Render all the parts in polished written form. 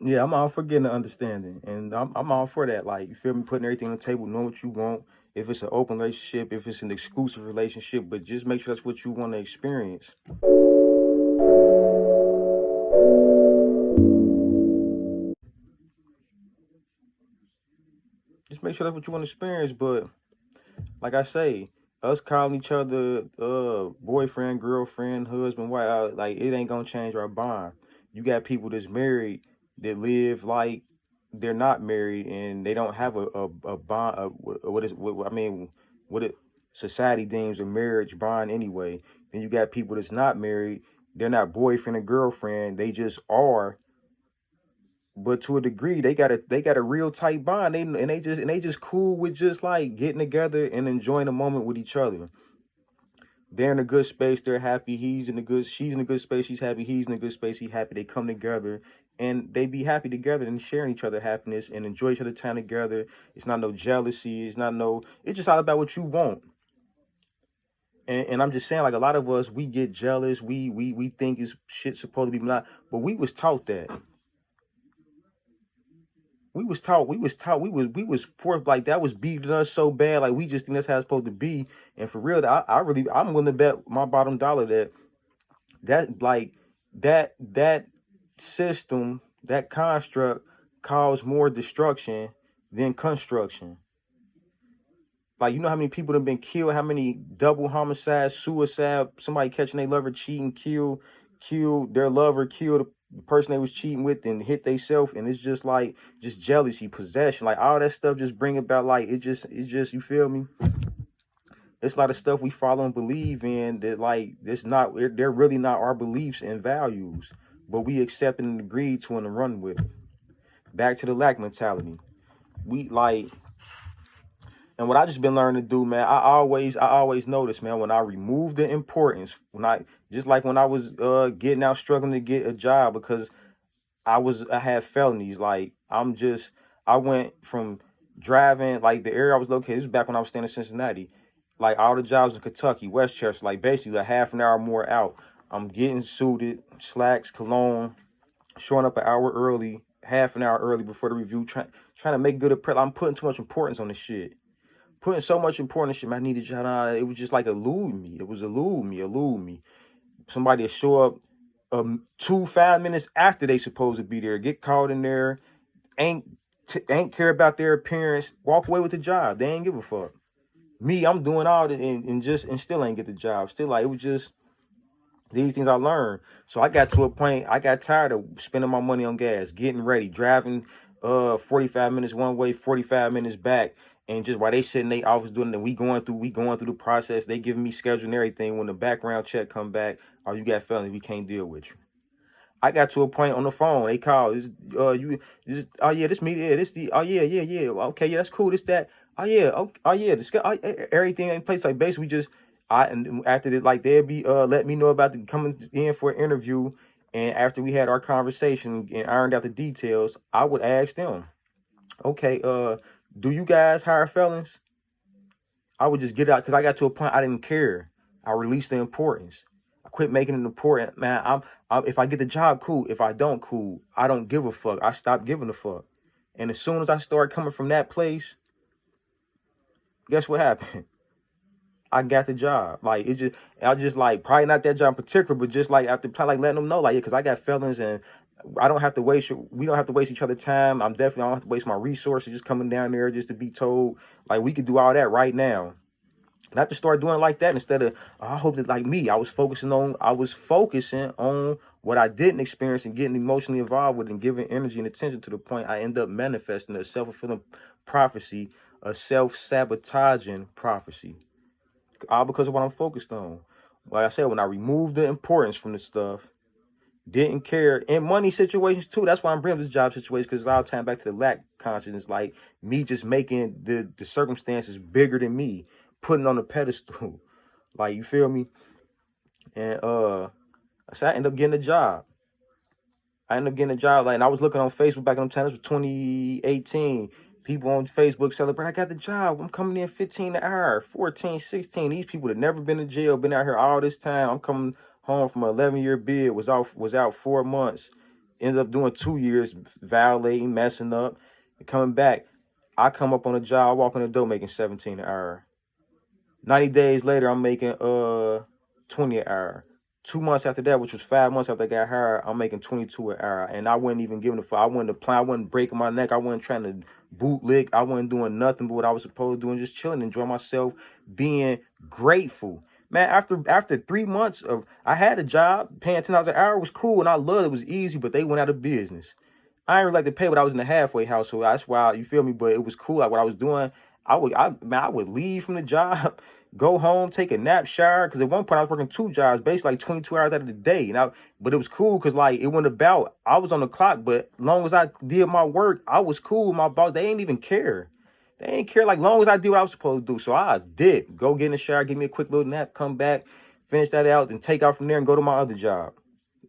Yeah, I'm all for getting the understanding, and I'm all for that. Like, you feel me? Putting everything on the table, know what you want. If it's an open relationship, if it's an exclusive relationship, but just make sure that's what you want to experience. Just make sure that's what you want to experience. But like I say, us calling each other boyfriend, girlfriend, husband, wife, like it ain't gonna change our bond. You got people that's married that live like they're not married and they don't have a bond. What is what I mean? What it society deems a marriage bond anyway. Then you got people that's not married. They're not boyfriend and girlfriend. They just are, but to a degree they got a real tight bond. They just cool with just like getting together and enjoying the moment with each other. They're in a good space, they're happy, she's in a good space, she's happy, he's in a good space, he's happy. They come together and they be happy together and sharing each other happiness and enjoy each other time together. It's not no jealousy, it's just all about what you want. And I'm just saying, like, a lot of us, we get jealous, we think it's shit supposed to be not, but we was taught that. We was forced, like that was beating us so bad, like we just think that's how it's supposed to be. And for real, I'm willing to bet my bottom dollar that like that system, that construct caused more destruction than construction. Like, you know how many people have been killed, how many double homicides, suicide, somebody catching their lover cheating, killed their lover, killed the person they was cheating with, and hit they self. And it's just like, just jealousy, possession, like all that stuff just bring about, like, it's just, you feel me? It's a lot of stuff we follow and believe in that, like, it's not, they're really not our beliefs and values, but we accept and agree to and run with it. Back to the lack mentality. We like, and what I just been learning to do, man, I always notice, man, when I remove the importance, when I just like when I was getting out struggling to get a job because I had felonies. Like, I went from driving, like the area I was located, this was back when I was staying in Cincinnati. Like, all the jobs in Kentucky, Westchester, like basically a half an hour more out. I'm getting suited, slacks, cologne, showing up an hour early, half an hour early before the review, trying to make good a prep. I'm putting too much importance on this shit. Putting so much importance on shit. I needed to, it was just like elude me. It was elude me. Somebody to show up 5 minutes after they supposed to be there, get caught in there, ain't ain't care about their appearance, walk away with the job. They ain't give a fuck. Me, I'm doing all that and still ain't get the job. Still, like, it was just these things I learned. So I got to a point, I got tired of spending my money on gas, getting ready, driving 45 minutes one way, 45 minutes back. And just while they sitting in their office doing it, we going through the process. They giving me schedule and everything. When the background check come back, oh, you got felony, we can't deal with you. I got to a point on the phone. They call, oh yeah, this me, yeah, this the, oh yeah, yeah, yeah, okay, yeah, that's cool, this that, oh yeah, oh yeah, everything in place. Like, basically, just and after that, like, they'd be let me know about the coming in for an interview, and after we had our conversation and ironed out the details, I would ask them, okay, do you guys hire felons? I would just get out because I got to a point I didn't care. I released the importance. I quit making it important, man. If I get the job, cool. If I don't, cool. I don't give a fuck. I stopped giving a fuck. And as soon as I started coming from that place, guess what happened? I got the job. Like, I just, like, probably not that job in particular, but just like after like letting them know, like, yeah, because I got felons and I don't have to waste. We don't have to waste each other's time. I don't have to waste my resources just coming down there just to be told, like, we could do all that right now. Not to start doing it like that instead of, I hope that, like me, I was focusing on what I didn't experience and getting emotionally involved with and giving energy and attention to the point I end up manifesting a self-fulfilling prophecy, a self-sabotaging prophecy, all because of what I'm focused on. Like I said, when I removed the importance from the stuff, didn't care in money situations too. That's why I'm bringing this job situation, because it's all time back to the lack consciousness, like me just making the circumstances bigger than me, putting on a pedestal. Like, you feel me? And so I ended up getting a job. Like, and I was looking on Facebook back in the time. This was 2018. People on Facebook celebrate, I got the job. I'm coming in 15 an hour, 14, 16. These people that never been to jail, been out here all this time. I'm coming home from an 11-year bid, was out 4 months. Ended up doing 2 years, validating, messing up, and coming back. I come up on a job, I walk in the door making 17 an hour. 90 days later, I'm making 20 an hour. 2 months after that, which was 5 months after I got hired, I'm making 22 an hour. And I wasn't even giving a fuck. I wasn't applying, I wasn't breaking my neck. I wasn't trying to bootlick. I wasn't doing nothing but what I was supposed to do and just chilling, enjoying myself, being grateful. Man, after 3 months of I had a job, paying $10 an hour was cool and I loved it. It was easy, but they went out of business. I didn't really like to pay, but I was in the halfway house, so that's why you feel me. But it was cool. Like what I was doing, I would leave from the job, go home, take a nap, shower. Because at one point I was working 2 jobs, basically like 22 hours out of the day. But it was cool because like it went about. I was on the clock, but long as I did my work, I was cool with my boss. They ain't even care. They ain't care. Like long as I did what I was supposed to do. So I did go get in the shower, give me a quick little nap, come back, finish that out, then take out from there and go to my other job.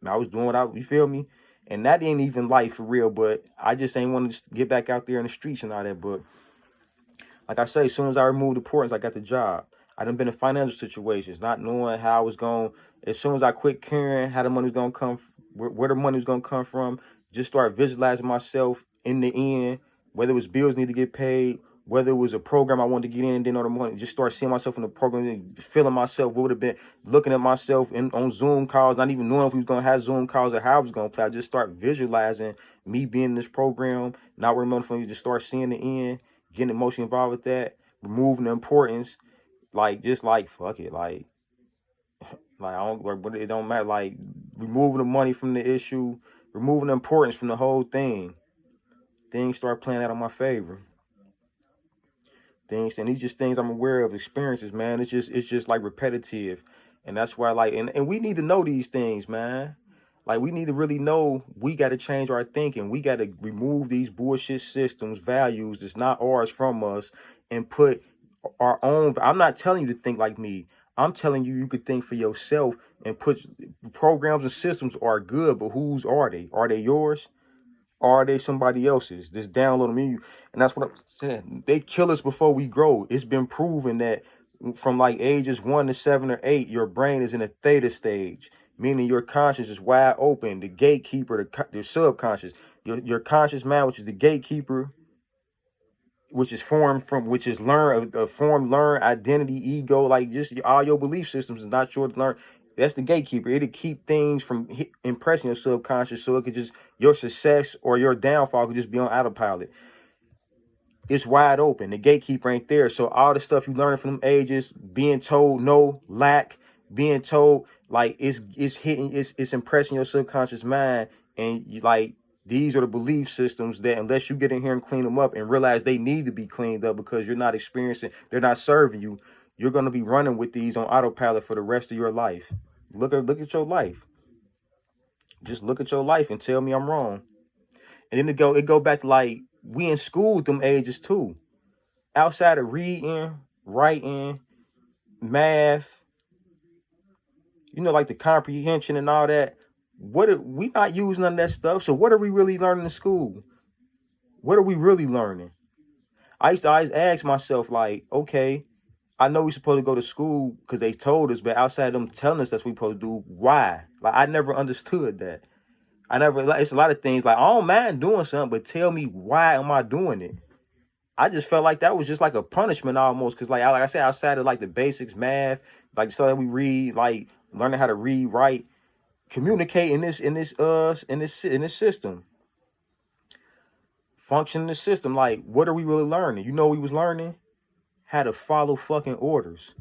I was doing you feel me? And that ain't even life for real, but I just ain't want to get back out there in the streets and all that. But like I say, as soon as I removed the importance, I got the job. I done been in financial situations, not knowing how I was going. As soon as I quit caring how the money was going to come, where the money was going to come from, just start visualizing myself in the end, whether it was bills need to get paid, whether it was a program I wanted to get in and didn't know the money, just start seeing myself in the program, and feeling myself, what would have been, looking at myself on Zoom calls, not even knowing if we was going to have Zoom calls or how I was going to play. I just start visualizing me being in this program, not worrying about you, just start seeing the end, getting emotionally involved with that, removing the importance, like just like fuck it, like I don't like, but it don't matter, like removing the money from the issue, removing the importance from the whole thing. Things start playing out in my favor. Things, and these just things I'm aware of, experiences, man. It's just like repetitive, and that's why like and we need to know these things, man. Like we need to really know we got to change our thinking. We got to remove these bullshit systems, values that's not ours from us, and put our own. I'm not telling you to think like me. I'm telling you could think for yourself and put programs and systems are good, but whose are they? Are they yours? Or are they somebody else's? Just download them in you. And that's what I'm saying. They kill us before we grow. It's been proven that from like ages 1 to 7 or 8, your brain is in a theta stage, meaning your conscious is wide open. The gatekeeper, the subconscious, your conscious mind, which is the gatekeeper, which is formed, learn, identity, ego, like just all your belief systems is not yours to learn. That's the gatekeeper. It'll keep things from impressing your subconscious, so it could just your success or your downfall could just be on autopilot. It's wide open. The gatekeeper ain't there. So all the stuff you learn from them ages, being told no, lack, being told like it's hitting, it's impressing your subconscious mind, and you like these are the belief systems that unless you get in here and clean them up and realize they need to be cleaned up because you're not experiencing, they're not serving you, you're gonna be running with these on autopilot for the rest of your life. Look at your life. Just look at your life and tell me I'm wrong. And then it go back to like we in school at them ages too. Outside of reading, writing, math, like the comprehension and all that. We not using none of that stuff. So what are we really learning in school? What are we really learning? I used to always ask myself, like, okay, I know we're supposed to go to school because they told us, but outside of them telling us that's what we're supposed to do, why? Like, I never understood that. It's a lot of things like, I don't mind doing something, but tell me why am I doing it? I just felt like that was just like a punishment almost. Cause like I said, outside of like the basics, math, like the stuff that we read, like learning how to read, write, communicate in this system, function in the system. Like, what are we really learning? We was learning how to follow fucking orders.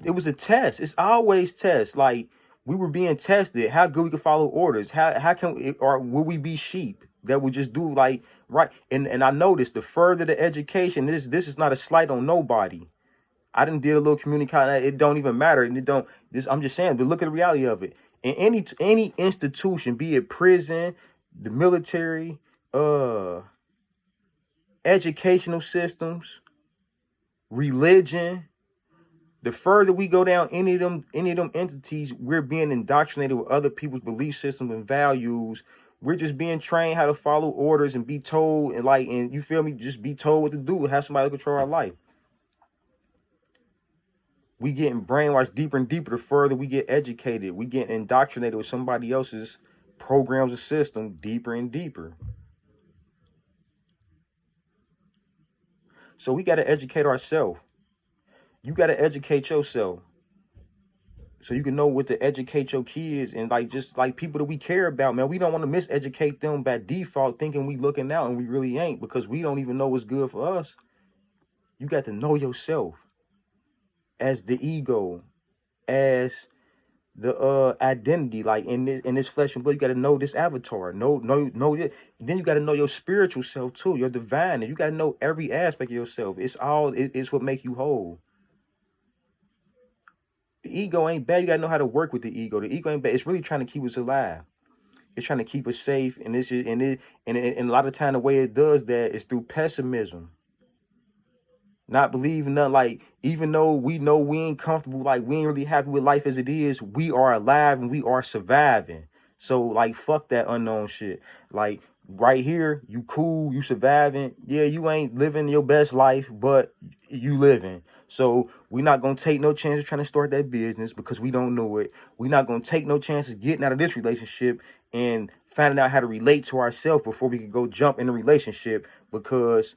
It was a test. It's always tests. Like we were being tested. How good we could follow orders. How can we, or will we be sheep that would just do like right? And I noticed the further the education, this is not a slight on nobody. I didn't did a little communication. It don't even matter. And it don't. I'm just saying. But look at the reality of it. In any institution, be it prison, the military, educational systems, religion. The further we go down any of them entities, we're being indoctrinated with other people's belief systems and values. We're just being trained how to follow orders and be told and you feel me, just be told what to do and have somebody control our life. We getting brainwashed deeper and deeper the further we get educated. We get indoctrinated with somebody else's programs or system deeper and deeper. So we got to educate ourselves. You got to educate yourself so you can know what to educate your kids and like just like people that we care about, man. We don't want to miseducate them by default thinking we looking out and we really ain't because we don't even know what's good for us. You got to know yourself as the ego, as the identity, like in this flesh and blood. You got to know this avatar, know it. Then you got to know your spiritual self too, your divine, and you got to know every aspect of yourself. It's what make you whole. The ego ain't bad. You got to know how to work with the ego. The ego ain't bad. It's really trying to keep us alive. It's trying to keep us safe, and and a lot of time the way it does that is through pessimism. Not believing nothing, like even though we know we ain't comfortable, like we ain't really happy with life as it is, we are alive and we are surviving. So like fuck that unknown shit. Like right here, you cool, you surviving. Yeah, you ain't living your best life, but you living. So we not gonna take no chances trying to start that business because we don't know it. We not gonna take no chances getting out of this relationship and finding out how to relate to ourselves before we can go jump in a relationship because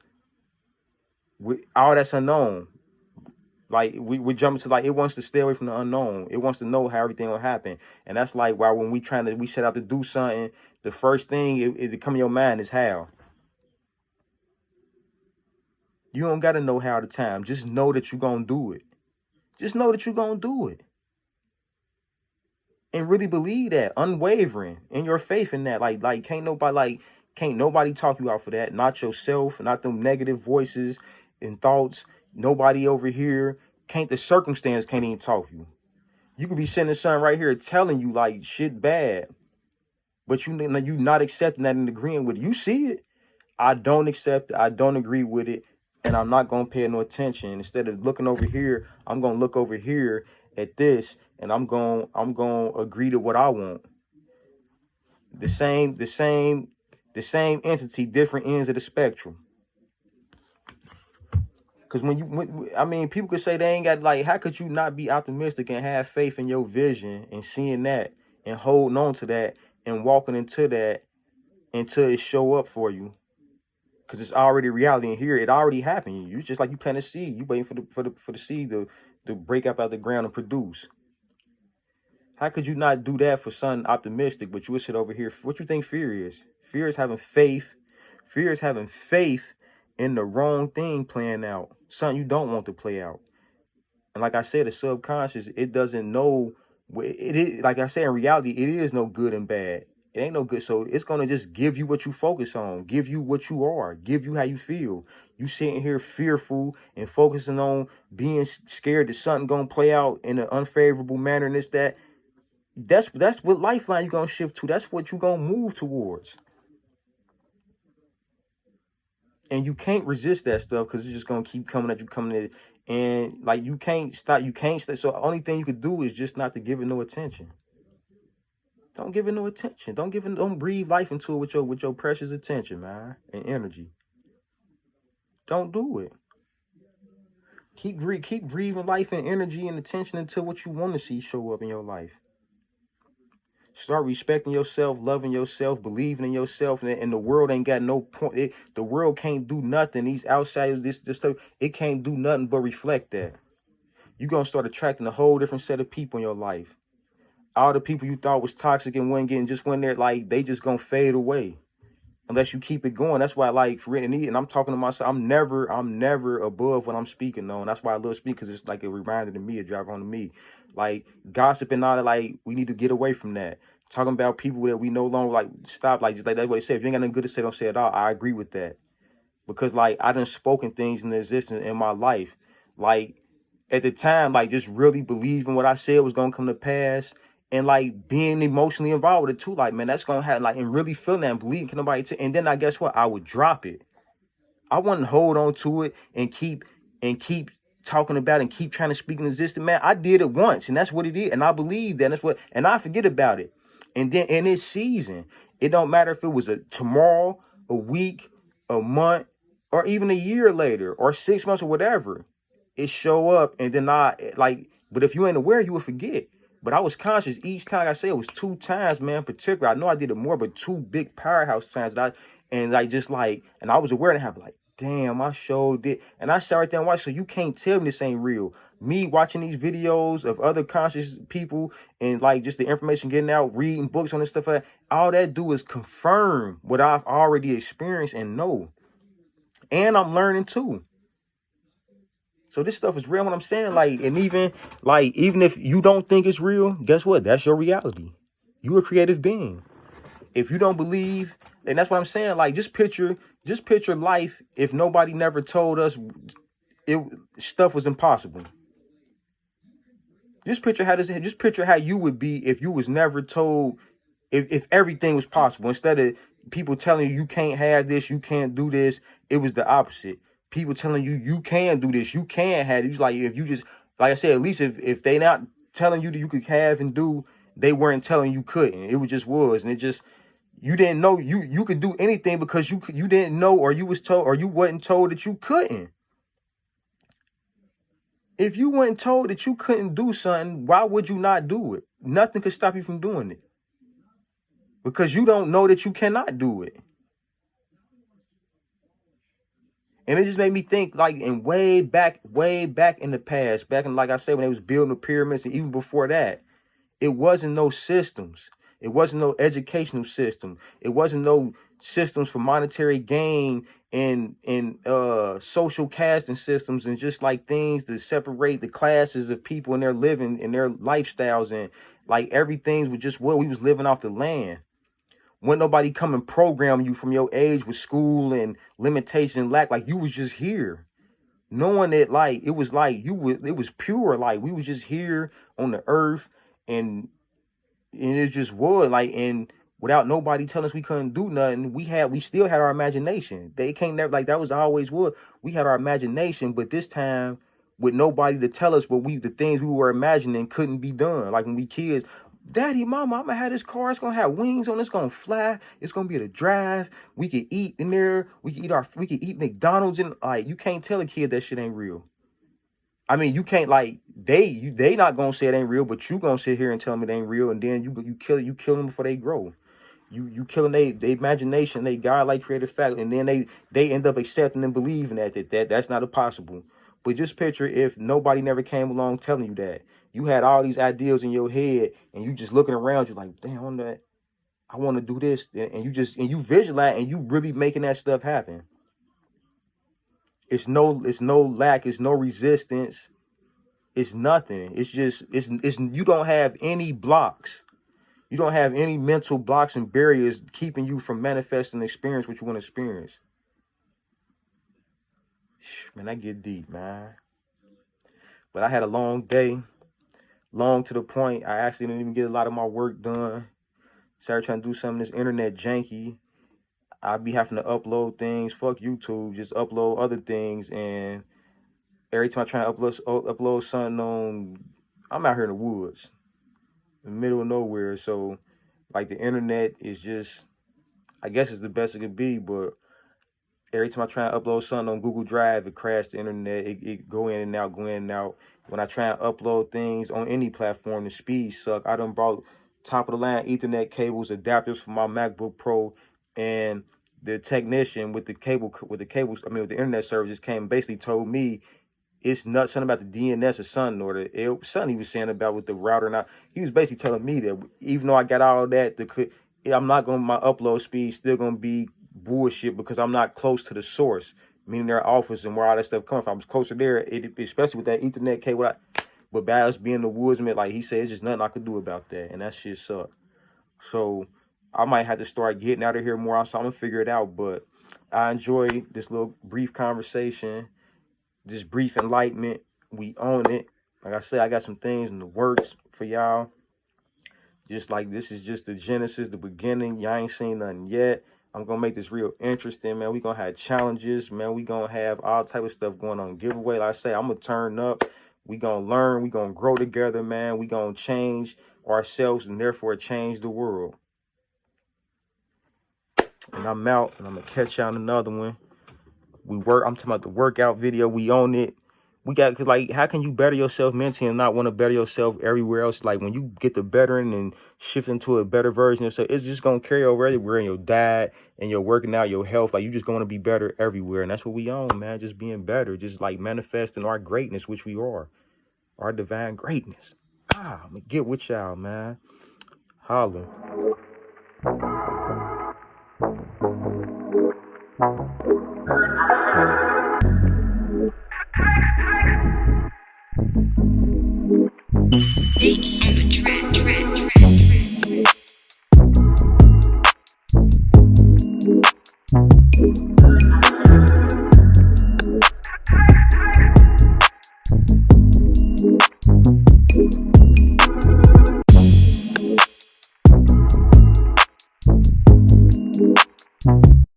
all that's unknown. Like we jump to like it wants to stay away from the unknown. It wants to know how everything will happen, and that's like why when we set out to do something, the first thing it come in your mind is how. You don't gotta know how the time. Just know that you're gonna do it. Just know that you're gonna do it, and really believe that, unwavering in your faith in that. Like can't nobody talk you out for that. Not yourself, not them negative voices and thoughts. Nobody over here. Can't the circumstance can't even talk you. You could be sending something right here telling you like shit bad, but you not accepting that and agreeing with it. You see it. I don't accept it. I don't agree with it, and I'm not gonna pay no attention. Instead of looking over here, I'm gonna look over here at this, and I'm gonna agree to what I want. The same entity, different ends of the spectrum. Because I mean, people could say they ain't got, like, how could you not be optimistic and have faith in your vision and seeing that and holding on to that and walking into that until it show up for you? Because it's already reality in here. It already happened. You just like you plant a seed. You waiting for the seed to break up out the ground and produce. How could you not do that for something optimistic, but you would sit over here? What you think fear is? Fear is having faith. Fear is having faith in the wrong thing playing out. Something you don't want to play out. And like I said, the subconscious, it doesn't know. It is, like I said, in reality, it is no good and bad. It ain't no good. So it's going to just give you what you focus on, give you what you are, give you how you feel. You sitting here fearful and focusing on being scared that something going to play out in an unfavorable manner and that's what lifeline you're going to shift to. That's what you're going to move towards. And you can't resist that stuff because it's just going to keep coming at you, and like you can't stop. So the only thing you could do is just not to give it no attention. Don't give it no attention. Don't breathe life into it with your precious attention, man, and energy. Don't do it. Keep breathing life and energy and attention into what you want to see show up in your life. Start respecting yourself, loving yourself, believing in yourself, and the world ain't got no point. The world can't do nothing. These outsiders, this stuff, it can't do nothing but reflect that. You're gonna start attracting a whole different set of people in your life. All the people you thought was toxic and wasn't getting, just when they're like, they just gonna fade away unless you keep it going. That's why I like for and I'm talking to myself. I'm never above what I'm speaking on. That's why I love speaking, because it's like a reminder to me, a drive on to me. Like gossip and all that, like we need to get away from that. Talking about people that we no longer like, stop, like just like that's what they said. If you ain't got nothing good to say, don't say it all. I agree with that. Because like I done spoken things in existence in my life. Like at the time, like just really believing what I said was gonna come to pass, and like being emotionally involved with it too. Like, man, that's gonna happen. Like, and really feeling that and believing can nobody and then I guess what? I would drop it. I wouldn't hold on to it and keep talking about it and keep trying to speak in existence. Man, I did it once, and that's what it is. And I believe that. And that's what, and I forget about it. And then in this season, it don't matter if it was a tomorrow, a week, a month, or even a year later, or 6 months or whatever. it show up, and then but if you ain't aware, you would forget. But I was conscious each time. Like I say, it was 2 times, man, particularly. I know I did it more, but 2 big powerhouse times and I was aware, and I have like, damn, I showed it. And I sat right there and watched. So you can't tell me this ain't real. Me watching these videos of other conscious people and like just the information getting out, reading books on this stuff, all that do is confirm what I've already experienced and know. And I'm learning too. So this stuff is real. What I'm saying, like, and even if you don't think it's real, guess what? That's your reality. You a creative being. If you don't believe, and that's what I'm saying, like, just picture life if nobody never told us stuff was impossible. Just picture how you would be if you was never told if everything was possible. Instead of people telling you can't have this, you can't do this, it was the opposite. People telling you can do this, you can have it. It's like, if you just, like I said, at least if they not telling you that you could have and do, they weren't telling you couldn't. It was just was, and it just, you didn't know you could do anything because you didn't know, or you was told, or you wasn't told that you couldn't. If you weren't told that you couldn't do something, why would you not do it? Nothing could stop you from doing it. Because you don't know that you cannot do it. And it just made me think, like, in way back in the past, back in, like I said, when they was building the pyramids, and even before that, it wasn't no systems. It wasn't no educational system. It wasn't no systems for monetary gain and social casting systems, and just like things to separate the classes of people in their living and their lifestyles, and like everything was just what we was living off the land. When nobody come and program you from your age with school and limitation and lack, like you was just here. Knowing that, like, it was like it was pure, like we was just here on the earth, and it just was like, and without nobody telling us we couldn't do nothing, we still had our imagination. They can't never, like, that was always what we had, our imagination, but this time with nobody to tell us the things we were imagining couldn't be done. Like when we kids, Daddy, Mama, I'm gonna have this car. It's gonna have wings on it. It's gonna fly. It's gonna be able to drive. We could eat in there. We could eat McDonald's, and like, you can't tell a kid that shit ain't real. I mean, you can't, like, they not gonna say it ain't real, but you gonna sit here and tell them it ain't real, and then you kill them before they grow. You killing they imagination, they godlike creative fact, and then they end up accepting and believing that's not possible. But just picture if nobody never came along telling you that. You had all these ideas in your head, and you just looking around you like, damn, I want to do this, and you visualize, and you really making that stuff happen. It's no lack, it's no resistance, it's nothing. It's just it's you don't have any blocks. You don't have any mental blocks and barriers keeping you from manifesting and experience what you want to experience. Man, that get deep, man. But I had a long day, long to the point I actually didn't even get a lot of my work done. Started trying to do something, this internet janky. I be having to upload things. Fuck YouTube, just upload other things. And every time I try to upload something I'm out here in the woods, in the middle of nowhere. So, like, the internet is just, I guess it's the best it could be, but every time I try and upload something on Google Drive, it crashed the internet. It go in and out, go in and out. When I try and upload things on any platform, the speed suck. I done bought top of the line Ethernet cables, adapters for my MacBook Pro, and the technician with the internet service just came and basically told me it's nuts, something about the DNS or something, or something he was saying about with the router. And he was basically telling me that even though I got all that, I'm not going, my upload speed still going to be bullshit because I'm not close to the source, meaning their office and where all that stuff comes from. I was closer there, especially with that Ethernet cable. But by us being in the woods, man, like he said, it's just nothing I could do about that, and that shit sucked. So I might have to start getting out of here more. So I'm gonna figure it out. But I enjoy this little brief conversation, this brief enlightenment. We own it. Like I said, I got some things in the works for y'all. Just like, this is just the genesis, the beginning. Y'all ain't seen nothing yet. I'm gonna make this real interesting, man. We gonna have challenges, man. We gonna have all type of stuff going on. Giveaway, like I say, I'm gonna turn up. We gonna learn. We gonna grow together, man. We gonna change ourselves and therefore change the world. And I'm out, and I'm gonna catch y'all on another one. I'm talking about the workout video. We own it. We got, cause like, how can you better yourself mentally and not want to better yourself everywhere else? Like when you get the bettering and shift into a better version of yourself, it's just gonna carry over everywhere in your diet and your working out, your health. Like you just gonna be better everywhere, and that's what we own, man. Just being better, just like manifesting our greatness, which we are, our divine greatness. I'm gonna get with y'all, man. Holla.